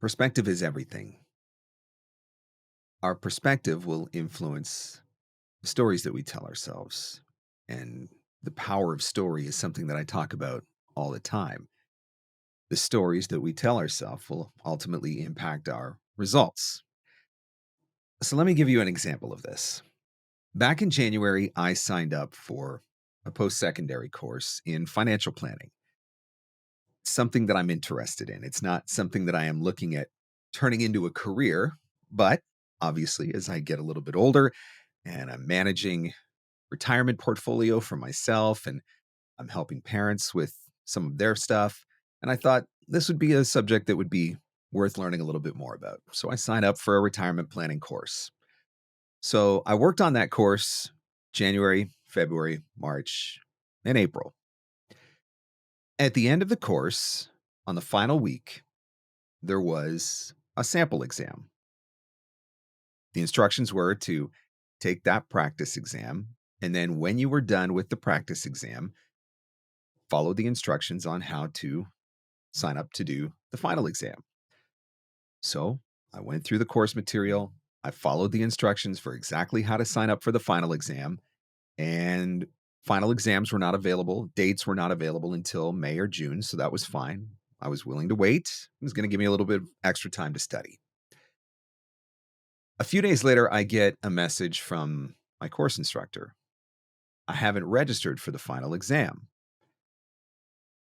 Perspective is everything. Our perspective will influence the stories that we tell ourselves. And the power of story is something that I talk about all the time. The stories that we tell ourselves will ultimately impact our results. So let me give you an example of this. Back in January, I signed up for a post secondary course in financial planning, something that I'm interested in. It's not something that I am looking at turning into a career, but obviously, as I get a little bit older and I'm managing retirement portfolio for myself and I'm helping parents with some of their stuff. And I thought this would be a subject that would be worth learning a little bit more about. So I signed up for a retirement planning course. So I worked on that course January, February, March, and April. At the end of the course, on the final week, there was a sample exam. The instructions were to take that practice exam. And then when you were done with the practice exam, follow the instructions on how to sign up to do the final exam. So I went through the course material. I followed the instructions for exactly how to sign up for the final exam. And final exams were not available. Dates were not available until May or June. So that was fine. I was willing to wait. It was going to give me a little bit of extra time to study. A few days later, I get a message from my course instructor. I haven't registered for the final exam.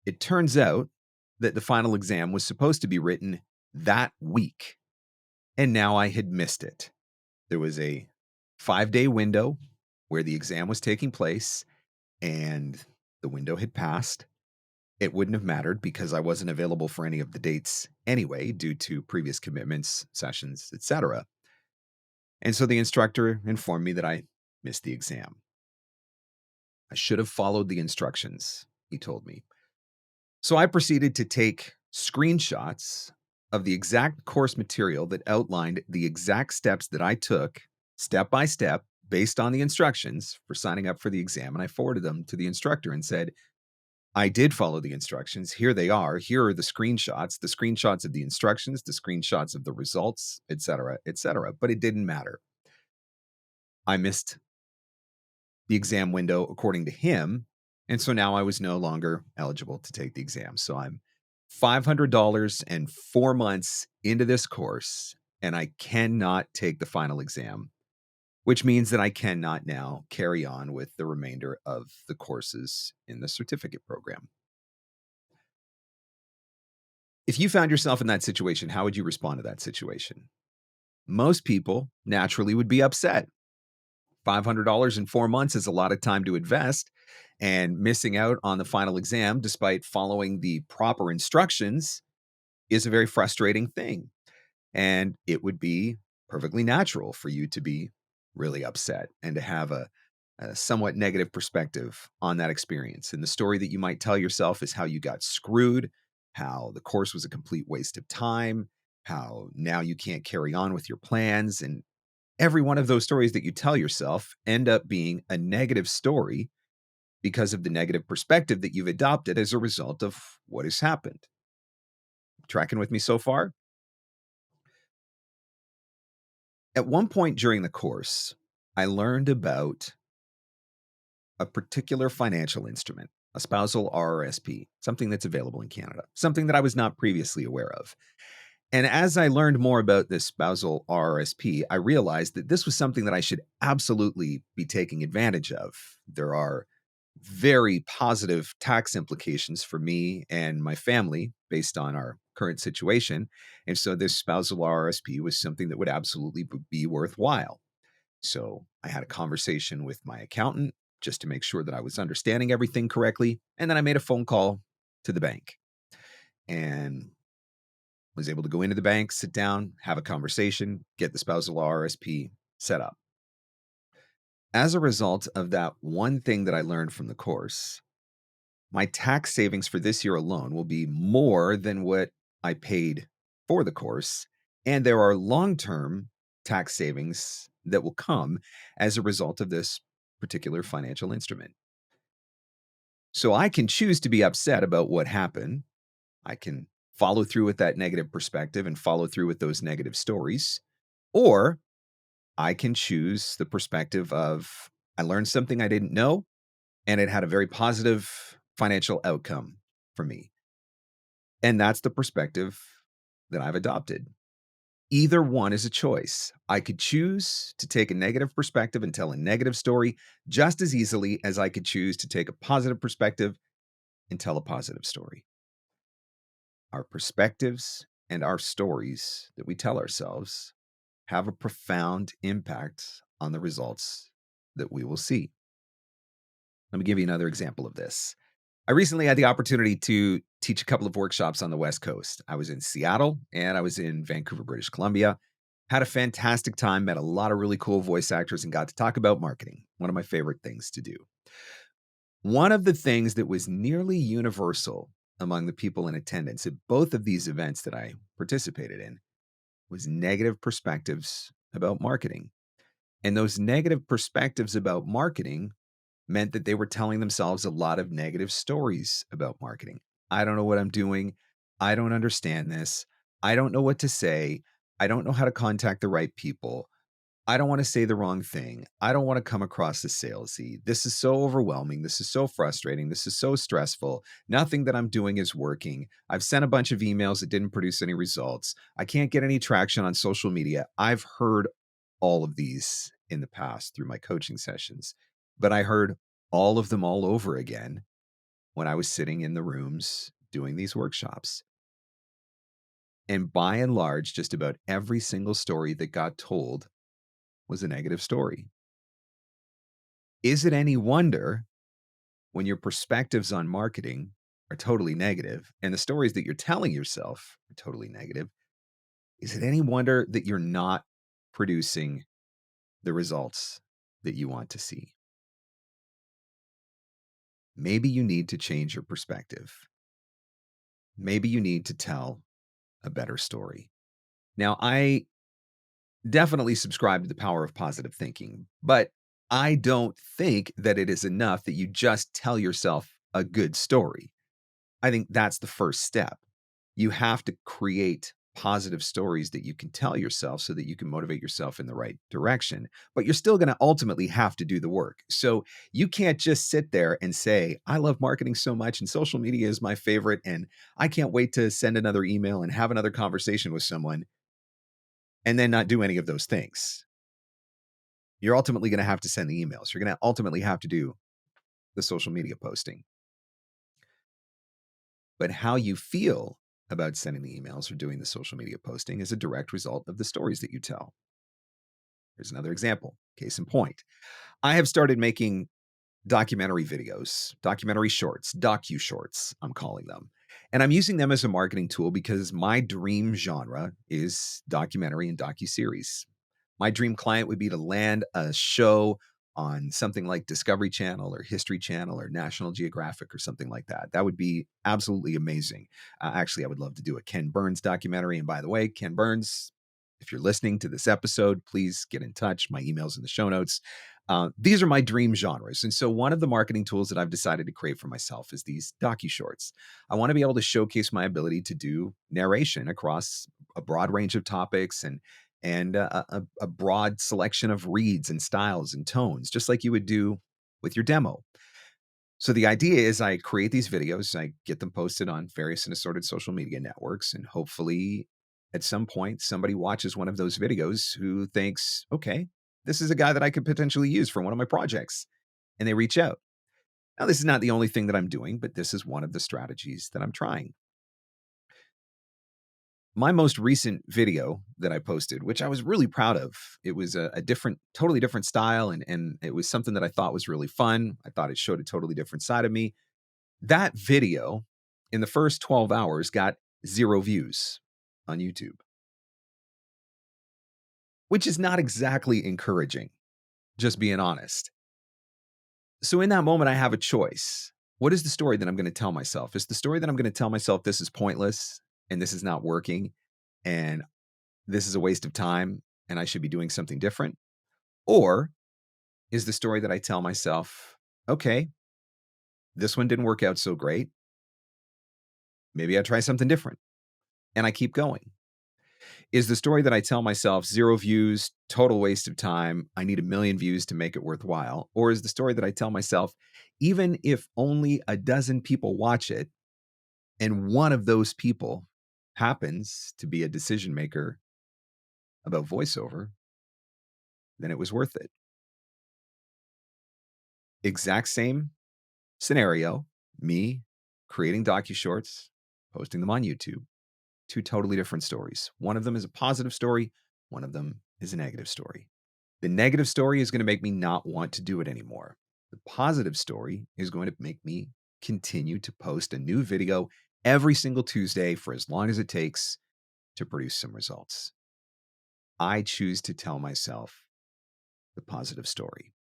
It turns out that the final exam was supposed to be written that week, and now I had missed it. There was a 5-day window where the exam was taking place, and the window had passed. It wouldn't have mattered because I wasn't available for any of the dates anyway, due to previous commitments, sessions, etc. And so the instructor informed me that I missed the exam. I should have followed the instructions, he told me. So I proceeded to take screenshots of the exact course material that outlined the exact steps that I took step by step based on the instructions for signing up for the exam. And I forwarded them to the instructor and said, I did follow the instructions. Here they are. Here are the screenshots of the instructions, the screenshots of the results, et cetera, et cetera. But it didn't matter. I missed the exam window according to him. And so now I was no longer eligible to take the exam. So I'm $500 and 4 months into this course, and I cannot take the final exam, which means that I cannot now carry on with the remainder of the courses in the certificate program. If you found yourself in that situation, how would you respond to that situation? Most people naturally would be upset. $500 in 4 months is a lot of time to invest, and missing out on the final exam despite following the proper instructions is a very frustrating thing. And it would be perfectly natural for you to be really upset and to have a somewhat negative perspective on that experience. And the story that you might tell yourself is how you got screwed, how the course was a complete waste of time, how now you can't carry on with your plans. And every one of those stories that you tell yourself end up being a negative story because of the negative perspective that you've adopted as a result of what has happened. Tracking with me so far? At one point during the course, I learned about a particular financial instrument, a spousal RRSP, something that's available in Canada, something that I was not previously aware of. And as I learned more about this spousal RRSP, I realized that this was something that I should absolutely be taking advantage of. There are very positive tax implications for me and my family based on our current situation. And so this spousal RRSP was something that would absolutely be worthwhile. So I had a conversation with my accountant just to make sure that I was understanding everything correctly. And then I made a phone call to the bank and was able to go into the bank, sit down, have a conversation, get the spousal RRSP set up. As a result of that one thing that I learned from the course, my tax savings for this year alone will be more than what I paid for the course. And there are long term tax savings that will come as a result of this particular financial instrument. So I can choose to be upset about what happened. I can follow through with that negative perspective and follow through with those negative stories. Or I can choose the perspective of I learned something I didn't know, and it had a very positive financial outcome for me. And that's the perspective that I've adopted. Either one is a choice. I could choose to take a negative perspective and tell a negative story just as easily as I could choose to take a positive perspective and tell a positive story. Our perspectives and our stories that we tell ourselves have a profound impact on the results that we will see. Let me give you another example of this. I recently had the opportunity to teach a couple of workshops on the West Coast. I was in Seattle and I was in Vancouver, British Columbia. Had a fantastic time, met a lot of really cool voice actors, and got to talk about marketing, one of my favorite things to do. One of the things that was nearly universal among the people in attendance at both of these events that I participated in was negative perspectives about marketing. And those negative perspectives about marketing meant that they were telling themselves a lot of negative stories about marketing. I don't know what I'm doing. I don't understand this. I don't know what to say. I don't know how to contact the right people. I don't want to say the wrong thing. I don't want to come across as salesy. This is so overwhelming. This is so frustrating. This is so stressful. Nothing that I'm doing is working. I've sent a bunch of emails that didn't produce any results. I can't get any traction on social media. I've heard all of these in the past through my coaching sessions, but I heard all of them all over again when I was sitting in the rooms doing these workshops. And by and large, just about every single story that got told was a negative story. Is it any wonder when your perspectives on marketing are totally negative and the stories that you're telling yourself are totally negative? Is it any wonder that you're not producing the results that you want to see? Maybe you need to change your perspective. Maybe you need to tell a better story. Now, I definitely subscribe to the power of positive thinking, but I don't think that it is enough that you just tell yourself a good story. I think that's the first step. You have to create positive stories that you can tell yourself so that you can motivate yourself in the right direction. But you're still going to ultimately have to do the work. So you can't just sit there and say, I love marketing so much and social media is my favorite. And I can't wait to send another email and have another conversation with someone and then not do any of those things. You're ultimately going to have to send the emails. You're going to ultimately have to do the social media posting. But how you feel about sending the emails or doing the social media posting is a direct result of the stories that you tell. Here's another example. Case in point, I have started making documentary videos, documentary shorts, DocuShorts, I'm calling them. And I'm using them as a marketing tool because my dream genre is documentary and docuseries. My dream client would be to land a show on something like Discovery Channel or History Channel or National Geographic or something like that. That would be absolutely amazing. Actually, I would love to do a Ken Burns documentary. And by the way, Ken Burns, if you're listening to this episode, please get in touch. My email's in the show notes. These are my dream genres. And so one of the marketing tools that I've decided to create for myself is these DocuShorts. I want to be able to showcase my ability to do narration across a broad range of topics and a broad selection of reads and styles and tones, just like you would do with your demo. So the idea is I create these videos, I get them posted on various and assorted social media networks, and hopefully at some point somebody watches one of those videos who thinks, okay, this is a guy that I could potentially use for one of my projects. And they reach out. Now, this is not the only thing that I'm doing, but this is one of the strategies that I'm trying. My most recent video that I posted, which I was really proud of, it was a different, totally different style, and it was something that I thought was really fun. I thought it showed a totally different side of me. That video, in the first 12 hours, got 0 views on YouTube, which is not exactly encouraging, just being honest. So in that moment, I have a choice. What is the story that I'm going to tell myself? Is the story that I'm going to tell myself this is pointless and this is not working and this is a waste of time and I should be doing something different? Or is the story that I tell myself, okay, this one didn't work out so great. Maybe I try something different. and I keep going. Is the story that I tell myself 0 views, total waste of time, I need 1,000,000 views to make it worthwhile? Or is the story that I tell myself, even if only a dozen people watch it, and one of those people happens to be a decision maker about voiceover, then it was worth it. Exact same scenario, me creating DocuShorts, posting them on YouTube, 2 totally different stories. One of them is a positive story, one of them is a negative story. The negative story is going to make me not want to do it anymore. The positive story is going to make me continue to post a new video every single Tuesday for as long as it takes to produce some results. I choose to tell myself the positive story.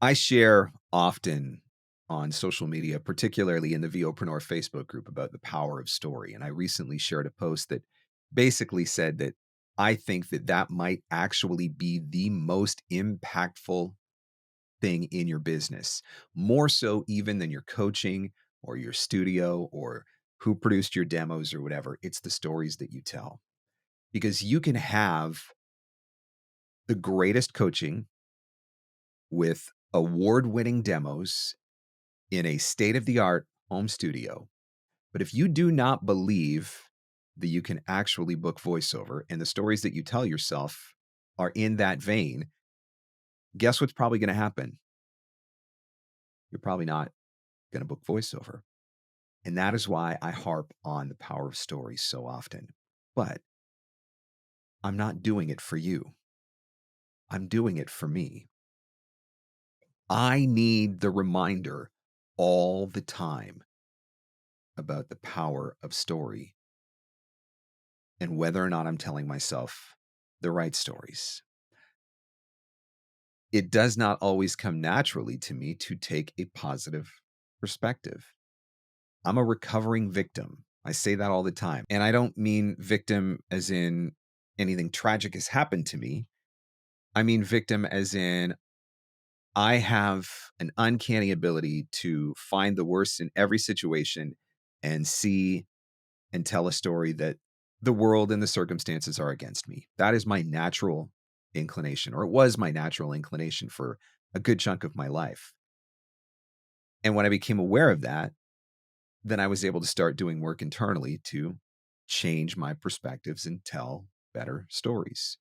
I share often on social media, particularly in the VOpreneur Facebook group, about the power of story. And I recently shared a post that basically said that I think that that might actually be the most impactful thing in your business, more so even than your coaching or your studio or who produced your demos or whatever. It's the stories that you tell, because you can have the greatest coaching with award-winning demos in a state-of-the-art home studio. But if you do not believe that you can actually book voiceover and the stories that you tell yourself are in that vein, guess what's probably going to happen? You're probably not going to book voiceover. And that is why I harp on the power of stories so often. But I'm not doing it for you. I'm doing it for me. I need the reminder all the time about the power of story and whether or not I'm telling myself the right stories. It does not always come naturally to me to take a positive perspective. I'm a recovering victim. I say that all the time. And I don't mean victim as in anything tragic has happened to me. I mean victim as in I have an uncanny ability to find the worst in every situation and see and tell a story that the world and the circumstances are against me. That is my natural inclination, or it was my natural inclination for a good chunk of my life. And when I became aware of that, then I was able to start doing work internally to change my perspectives and tell better stories.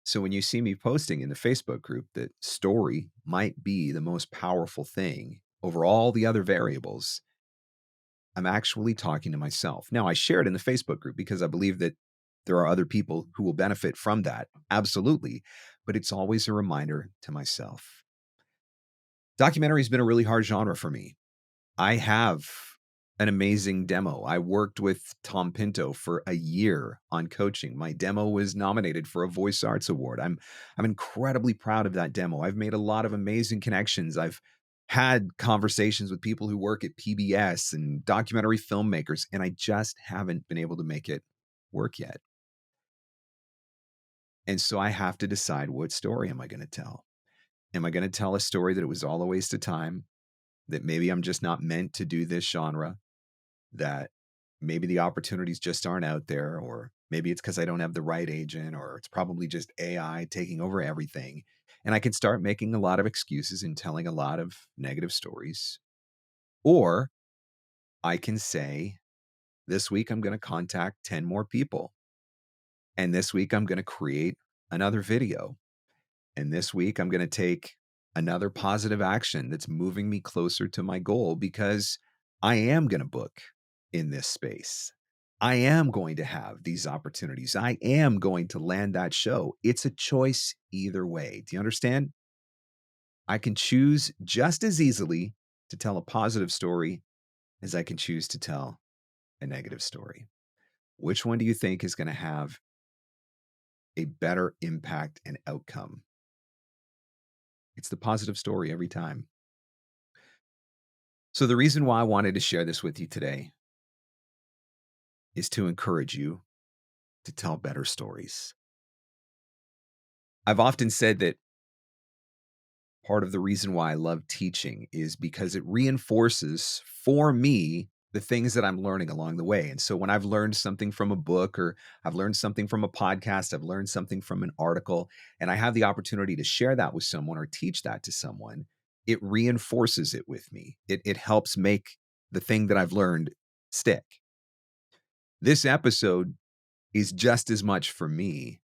So when you see me posting in the Facebook group that story might be the most powerful thing over all the other variables, I'm actually talking to myself. Now, I share it in the Facebook group because I believe that there are other people who will benefit from that. Absolutely. But it's always a reminder to myself. Documentary has been a really hard genre for me. I have an amazing demo. I worked with Tom Pinto for a year on coaching. My demo was nominated for a Voice Arts Award. I'm incredibly proud of that demo. I've made a lot of amazing connections. I've had conversations with people who work at PBS and documentary filmmakers, and I just haven't been able to make it work yet. And so I have to decide, what story am I going to tell? Am I going to tell a story that it was all a waste of time, that maybe I'm just not meant to do this genre, that maybe the opportunities just aren't out there, or maybe it's because I don't have the right agent, or it's probably just AI taking over everything. And I can start making a lot of excuses and telling a lot of negative stories. Or I can say, this week I'm going to contact 10 more people. And this week I'm going to create another video. And this week I'm going to take another positive action that's moving me closer to my goal, because I am going to book in this space. I am going to have these opportunities. I am going to land that show. It's a choice either way. Do you understand? I can choose just as easily to tell a positive story as I can choose to tell a negative story. Which one do you think is going to have a better impact and outcome? It's the positive story every time. So the reason why I wanted to share this with you today is to encourage you to tell better stories. I've often said that part of the reason why I love teaching is because it reinforces for me the things that I'm learning along the way. And so when I've learned something from a book or I've learned something from a podcast, I've learned something from an article, and I have the opportunity to share that with someone or teach that to someone, it reinforces it with me. It helps make the thing that I've learned stick. This episode is just as much for me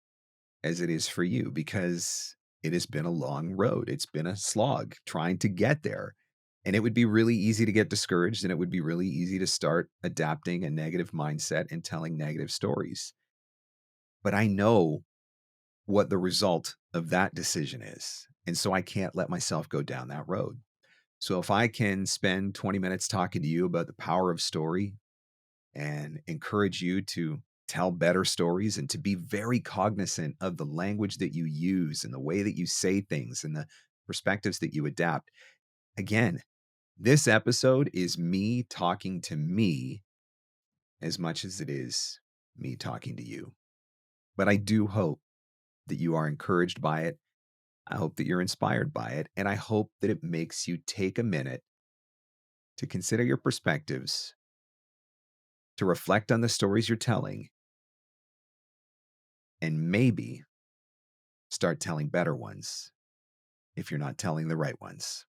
as it is for you because it has been a long road. It's been a slog trying to get there. And it would be really easy to get discouraged, and it would be really easy to start adapting a negative mindset and telling negative stories. But I know what the result of that decision is. And so I can't let myself go down that road. So if I can spend 20 minutes talking to you about the power of story and encourage you to tell better stories and to be very cognizant of the language that you use and the way that you say things and the perspectives that you adapt. Again, this episode is me talking to me as much as it is me talking to you. But I do hope that you are encouraged by it. I hope that you're inspired by it. And I hope that it makes you take a minute to consider your perspectives, to reflect on the stories you're telling, and maybe start telling better ones if you're not telling the right ones.